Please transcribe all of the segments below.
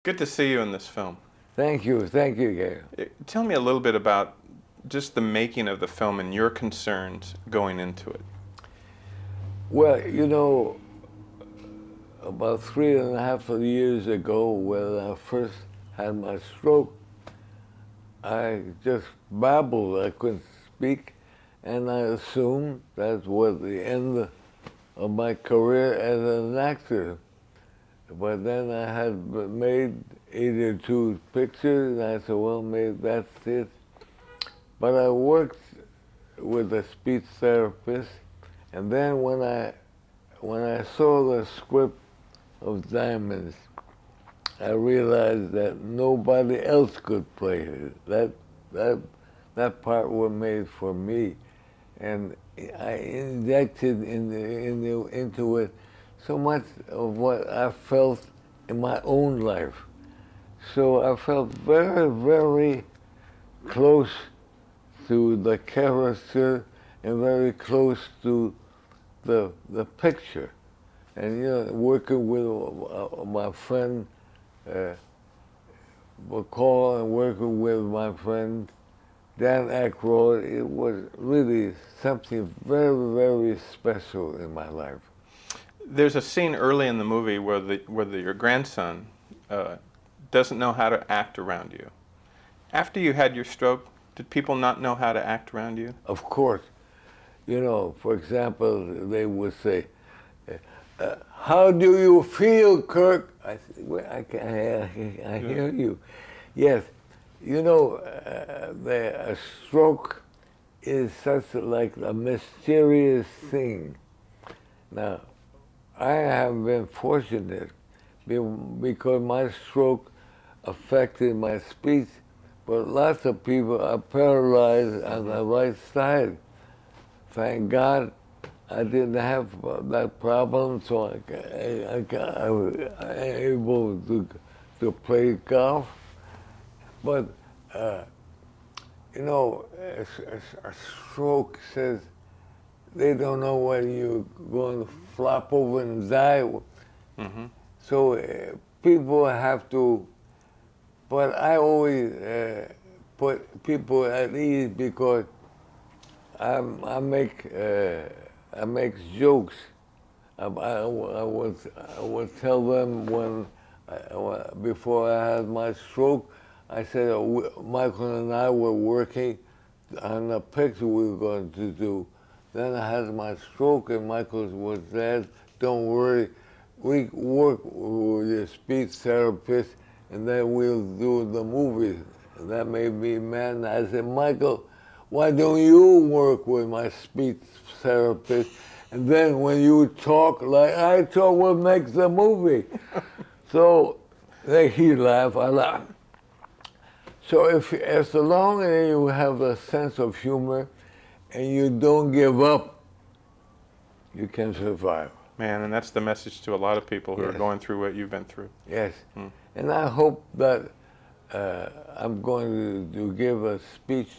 Good to see you in this film. Thank you, Gail. Tell me a little bit about just the making of the film and your concerns going into it. Well, you know, about 3.5 years ago, when I first had my stroke, I just babbled. I couldn't speak, and I assumed that was the end of my career as an actor. But then I had made 82 pictures, and I said, well, maybe that's it. But I worked with a speech therapist, and then when I saw the script of Diamonds, I realized that nobody else could play it. That part was made for me, and I injected into it so much of what I felt in my own life. So I felt very, very close to the character and very close to the picture. And you know, working with my friend McCall and working with my friend Dan Aykroyd, it was really something very, very special in my life. There's a scene early in the movie where your grandson doesn't know how to act around you. After you had your stroke, did people not know how to act around you? Of course. You know, for example, they would say, how do you feel, Kirk? I said, well, I hear you. Yes, you know, a stroke is such like a mysterious thing. Now, I have been fortunate because my stroke affected my speech, but lots of people are paralyzed on the right side. Thank God I didn't have that problem, so I was able to play golf. But, you know, a stroke says they don't know when you're going to flop over and die. Mm-hmm. So people have to, but I always put people at ease because I make jokes. I would tell them when before I had my stroke, I said Michael and I were working on a picture we were going to do. Then I had my stroke, and Michael was dead. Don't worry, we work with your speech therapist, and then we'll do the movie. And that made me mad. I said, Michael, why don't you work with my speech therapist? And then when you talk like I talk, we'll make the movie. So he laughed, I laughed. So as long as you have a sense of humor and you don't give up, you can survive. Man, and that's the message to a lot of people who are going through what you've been through. Yes, and I hope that I'm going to give a speech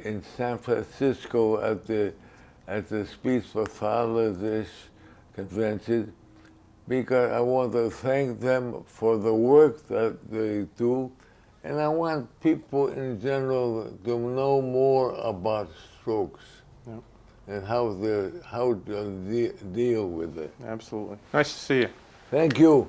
in San Francisco at the Speech Pathologists Convention, because I want to thank them for the work that they do, and I want people in general to know more about strokes and how to deal with it. Absolutely. Nice to see you. Thank you.